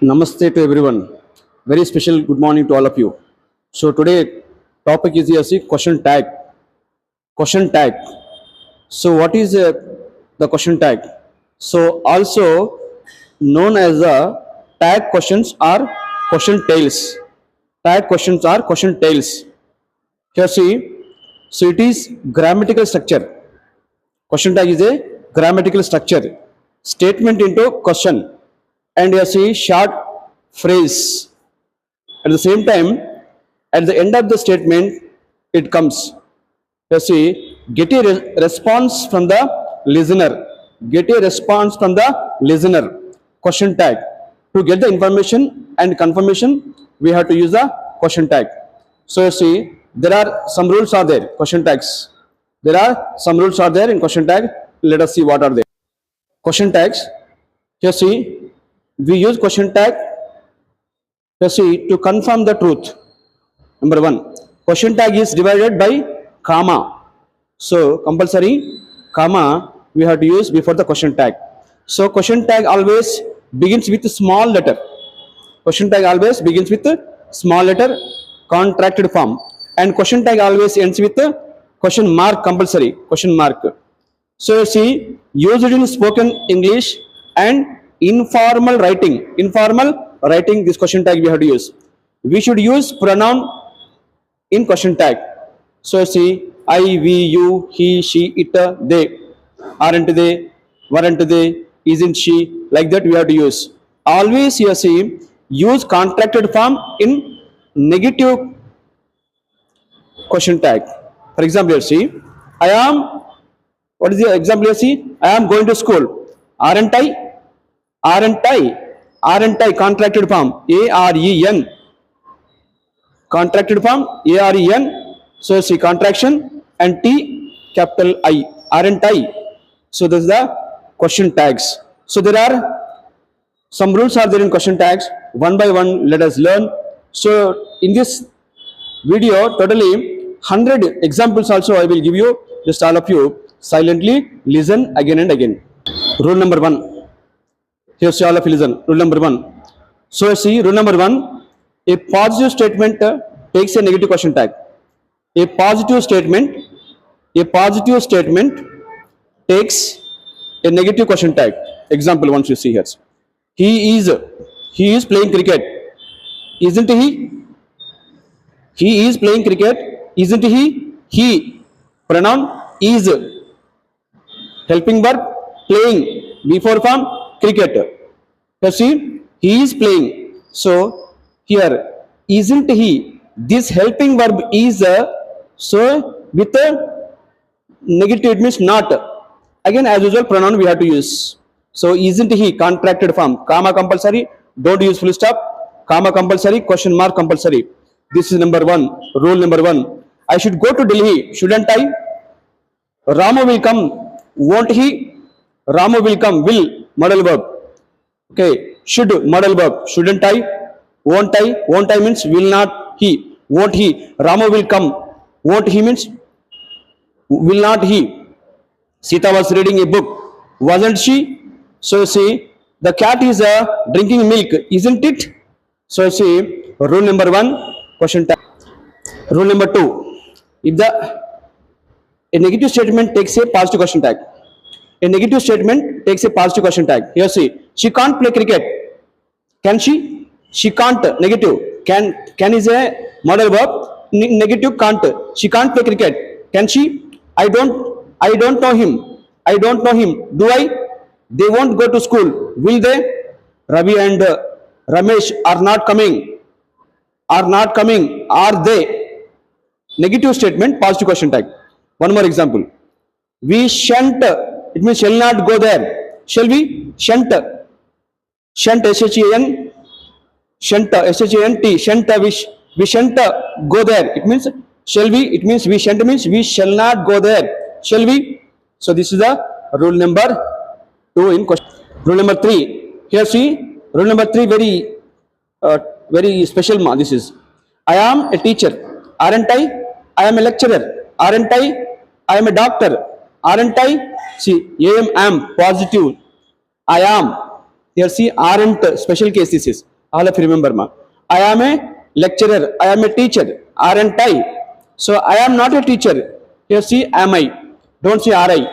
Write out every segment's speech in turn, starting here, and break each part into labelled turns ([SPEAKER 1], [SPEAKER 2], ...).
[SPEAKER 1] Namaste to everyone. Very special good morning to all of you. So today topic is here see question tag. Question tag. So what is the question tag? So also known as the tag questions or question tails. Tag questions are question tails. Here see, so it is grammatical structure. Question tag is a grammatical structure. Statement into question, and you see short phrase. At the same time, at the end of the statement, it comes. You see, get a response from the listener. Get a response from the listener. Question tag. To get the information and confirmation, we have to use the question tag. So you see, there are some rules are there. Question tags. There are some rules are there in question tag. Let us see what are they. Question tags. Here see, we use question tag. Here see, to confirm the truth. Number one, question tag is divided by comma. So compulsory comma we have to use before the question tag. So question tag always begins with a small letter. Question tag always begins with a small letter, contracted form, and question tag always ends with a question mark, compulsory question mark. So you see, used in spoken English and informal writing. Informal writing, this question tag we have to use. We should use pronoun in question tag. So see, I, we, you, he, she, it, they. Aren't they? Weren't they? Isn't she? Like that we have to use. Always you see, use contracted form in negative question tag. For example, you see, I am, what is the example you see? I am going to school. Aren't I? Aren't I? Aren't I? Contracted form. A-R-E-N. Contracted form. A-R-E-N. So see contraction and T capital I. Aren't I? So this is the question tags. So there are some rules are there in question tags. One by one, let us learn. So in this video, totally 100 examples also I will give you. Just all of you silently listen again and again. Rule number one. Here see all of you listen. Rule number one. So see rule number one. A positive statement takes a negative question tag. A positive statement takes a negative question tag. Example once you see here. He is playing cricket. Isn't he? He is playing cricket. Isn't he? He. Pronoun is. Helping verb playing. Before form cricket. You see, he is playing. So here, isn't he? This helping verb is so with a negative, it means not. Again, as usual, pronoun we have to use. So isn't he? Contracted form. Comma compulsory. Don't use full stop. Comma compulsory. Question mark compulsory. This is number one. Rule number one. I should go to Delhi. Shouldn't I? Ramu will come. Won't he? Ramu will come. Will. Modal verb. Okay. Should. Modal verb. Shouldn't I? Won't I? Won't I means will not he. Won't he? Ramu will come. Won't he means will not he. Sita was reading a book. Wasn't she? So see, the cat is drinking milk. Isn't it? So see, rule number one, question tag. Rule number two, if a negative statement takes a positive question tag. A negative statement takes a positive question tag. Here see, she can't play cricket. Can she? She can't. Negative. Can is a modal verb. Negative can't. She can't play cricket. Can she? I don't know him. I don't know him. Do I? They won't go to school. Will they? Ravi and Ramesh are not coming. Are not coming. Are they? Negative statement, positive question tag. One more example. We shan't. It means shall not go there. Shall we? Shan't. Shan't. S-H-A-N. Shan't. S-H-A-N-T. Shan't. We shan't go there. It means shall we? It means we shan't means we shall not go there. Shall we? So this is the rule number 2 in question. Rule number 3. Here see, rule number 3 very special. This is, I am a teacher. Aren't I? I am a lecturer. Aren't I? I am a doctor. Aren't I? See, am positive. I am. Here see, aren't special case this is. All of you remember, ma. I am a lecturer. I am a teacher. Aren't I? So I am not a teacher. Here see, am I? Don't say are I.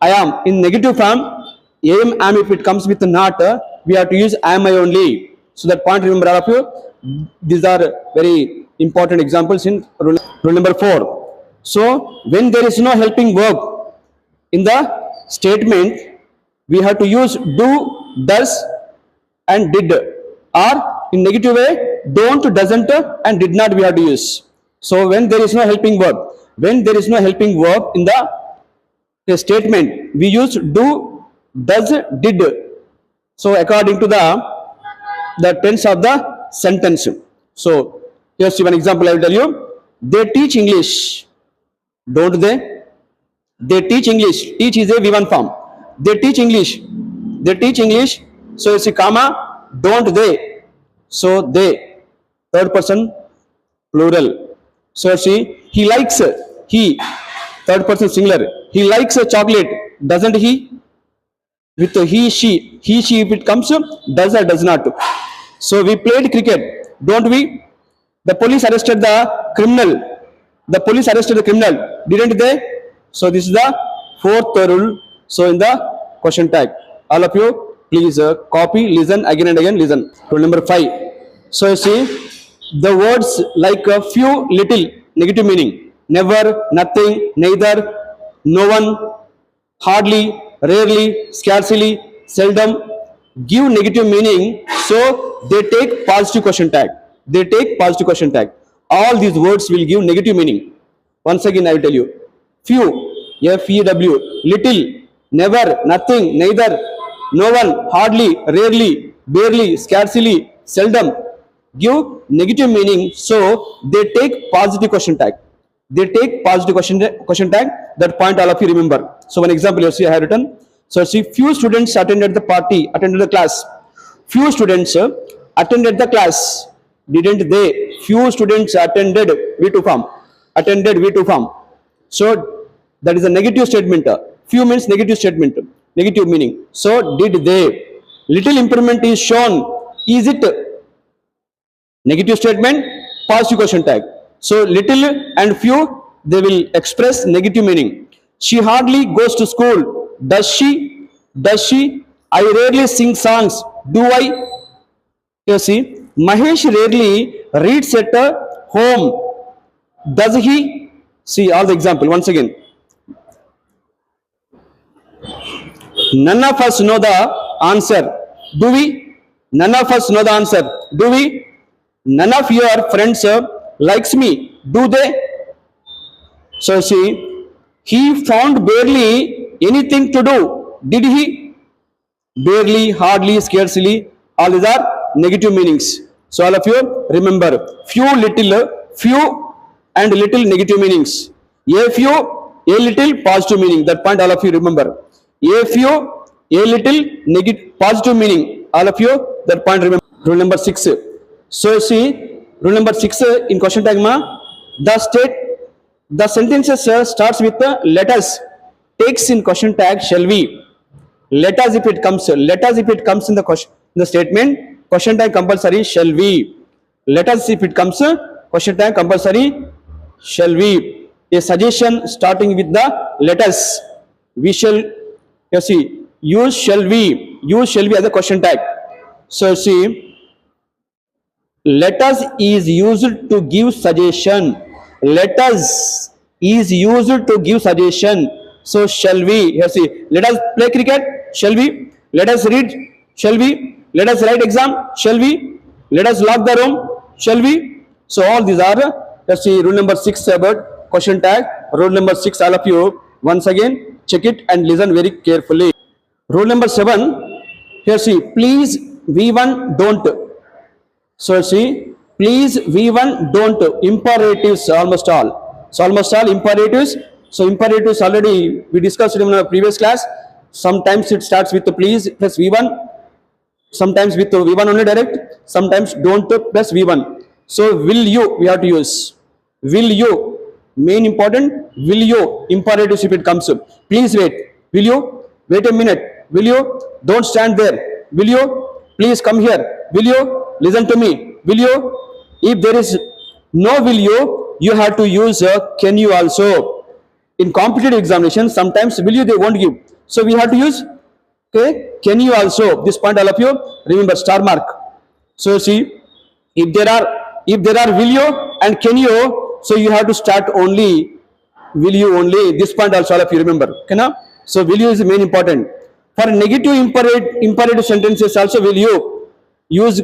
[SPEAKER 1] I am in negative form. Am if it comes with not, we have to use am I only. So that point remember all of you. These are very important examples in rule number 4. So when there is no helping verb in the statement, we have to use do, does, and did, or in negative way don't, doesn't, and did not we have to use. So when there is no helping verb, in the statement, we use do, does, did. So according to the tense of the sentence. So here's one example I will tell you. They teach English, don't they? They teach English. Teach is a V1 form. They teach English. They teach English. So it's a comma, don't they? So they, third person plural. So see, he likes, he, third person singular. He likes a chocolate, doesn't he? With he, she if it comes, does or does not. So we played cricket, don't we? The police arrested the criminal. The police arrested the criminal, didn't they? So this is the fourth rule. So in the question tag, all of you please copy, listen again and again, listen. Rule number 5. So you see, the words like a few, little, negative meaning. Never, nothing, neither, no one, hardly, rarely, scarcely, seldom give negative meaning. So they take positive question tag. They take positive question tag. All these words will give negative meaning. Once again I will tell you. Few, F-E-W, little, never, nothing, neither, no one, hardly, rarely, barely, scarcely, seldom give negative meaning. So they take positive question tag. They take positive question tag. That point all of you remember. So one example you see I have written. So see, few students attended the party, attended the class. Few students attended the class, didn't they? Few students attended V2 form. Attended V2 form. So that is a negative statement. Few means negative statement, negative meaning. So did they? Little improvement is shown. Is it negative statement? Positive question tag. So little and few, they will express negative meaning. She hardly goes to school. Does she? Does she? I rarely sing songs. Do I? You see, Mahesh rarely reads at home. Does he? See all the example once again. None of us know the answer. Do we? None of us know the answer. Do we? None of your friends likes me. Do they? So see, he found barely anything to do. Did he? Barely, hardly, scarcely. All these are negative meanings. So all of you remember, few, and little negative meanings. A few, a little positive meaning. That point all of you remember. A few, a little negative positive meaning. All of you that point remember. Rule number 6. So see, rule number 6 in question tag ma, the sentences starts with let us, takes in question tag shall we. Let us if it comes in the question, in the statement, question tag compulsory shall we. Let us if it comes question tag compulsory shall we. A suggestion starting with the let us. We shall, you see, use shall we as a question tag. So see, let us is used to give suggestion. Let us is used to give suggestion. So shall we, here see, let us play cricket, shall we? Let us read, shall we? Let us write exam, shall we? Let us lock the room, shall we? So all these are, let's see, rule number 6 about question tag. Rule number 6, all of you, once again, check it and listen very carefully. Rule number 7, here see, please V1 don't. So see, please V1 don't. Imperatives almost all. So almost all imperatives. So imperatives already we discussed in our previous class. Sometimes it starts with the please plus V1. Sometimes with V1 only direct. Sometimes don't plus V1. So will you we have to use. Will you, main important. Will you, imperatives if it comes up. Please wait. Will you? Wait a minute. Will you? Don't stand there. Will you? Please come here. Will you? Listen to me. Will you? If there is no will you have to use can you also. In competitive examinations, sometimes will you they won't give. So we have to use okay. Can you also? This point all of you remember star mark. So see, if there are will you and can you, so you have to start only will you only. This point also all of you remember. Okay, now? So will you is the main important. For negative imperative sentences also will you use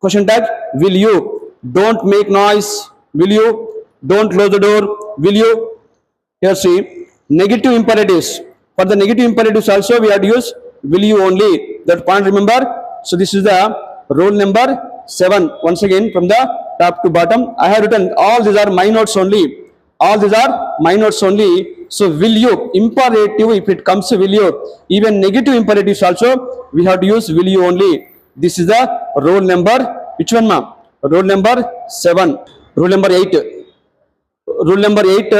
[SPEAKER 1] question tag will you. Don't make noise. Will you? Don't close the door. Will you? Here see negative imperatives. For the negative imperatives also we have to use will you only. That point remember. So this is the rule number 7. Once again from the top to bottom I have written all these are my notes only. All these are my notes only. So will you imperative if it comes to will you. Even negative imperatives also we have to use will you only. This is the rule number which one ma? Rule number 7. Rule number 8. Rule number 8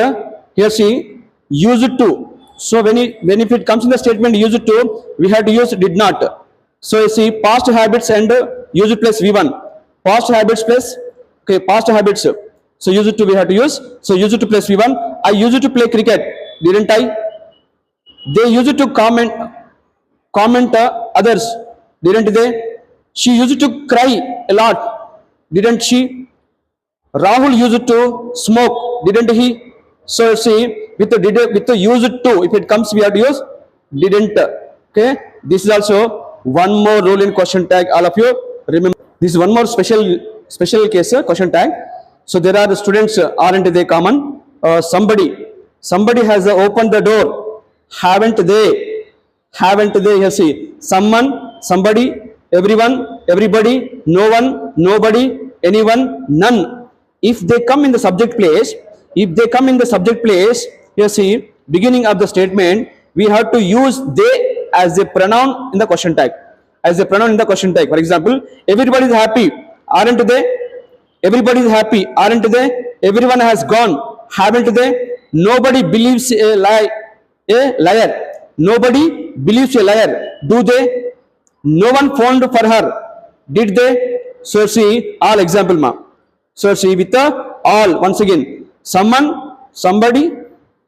[SPEAKER 1] here see use it to. So when if it comes in the statement use it to we have to use did not. So you see past habits and use it plus v1. Past habits plus okay past habits. So use it to we have to use. So use it to plus v1. I use it to play cricket. Didn't I? They use it to comment others. Didn't they? She used to cry a lot. Didn't she? Rahul used to smoke. Didn't he? So see with the use to if it comes we have to use didn't. Okay. This is also one more rule in question tag. All of you remember. This is one more special case question tag. So there are students aren't they common? Somebody has opened the door. Haven't they? Here see someone, somebody, everyone, everybody, no one, nobody, anyone, none. If they come in the subject place, you see beginning of the statement we have to use they as a pronoun in the question tag. For example, everybody is happy, aren't they? Everybody is happy, aren't they? Everyone has gone, haven't they? Nobody believes a liar. Nobody believes a liar. Do they? No one phoned for her. Did they? So see all example ma. So see with the all once again. Someone, somebody,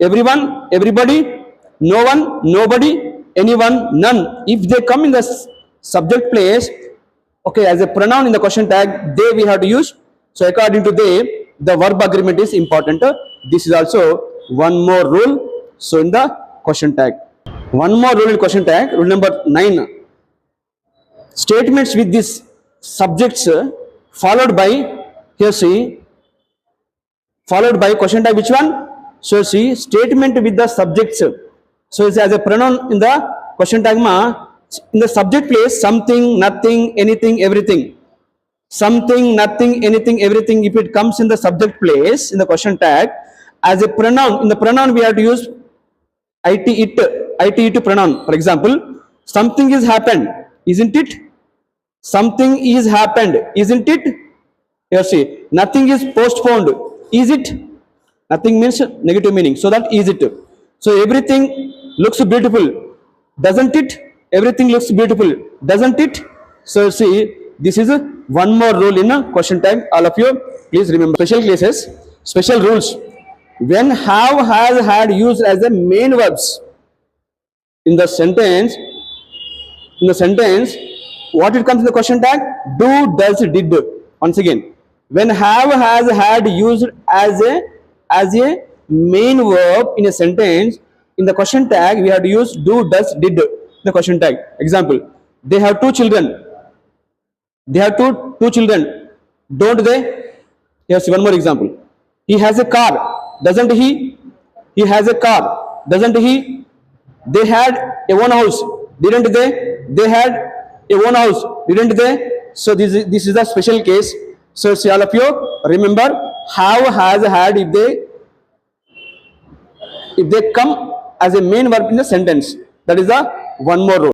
[SPEAKER 1] everyone, everybody, no one, nobody, anyone, none. If they come in the subject place, okay, as a pronoun in the question tag, they we have to use. So according to they, the verb agreement is important. This is also one more rule. So in the question tag. One more rule in question tag, rule number 9. Statements with these subjects followed by, here see, followed by question tag which one? So see, statement with the subjects. So it's as a pronoun in the question tag ma, in the subject place, something, nothing, anything, everything. Something, nothing, anything, everything. If it comes in the subject place, in the question tag, as a pronoun, in the pronoun we have to use it pronoun. For example, something is happened, isn't it? Something is happened, isn't it? Here see, nothing is postponed, is it? Nothing means negative meaning, so that is it. So everything looks beautiful, doesn't it? Everything looks beautiful, doesn't it? So see, this is one more rule in a question tag. All of you please remember. Special cases, special rules. When have, has, had used as the main verbs in the sentence, what it comes in the question tag? Do, does, did. Once again, when have, has, had used as a main verb in a sentence, in the question tag we have to use do, does, did. The question tag. Example: they have two children. They have two children, don't they? Here's one more example. He has a car, doesn't he? He has a car, doesn't he? They had a one house, didn't they? They had a one house, didn't they? So this is the special case. So see all of you remember have, has, had if they come as a main verb in the sentence. That is the one more rule.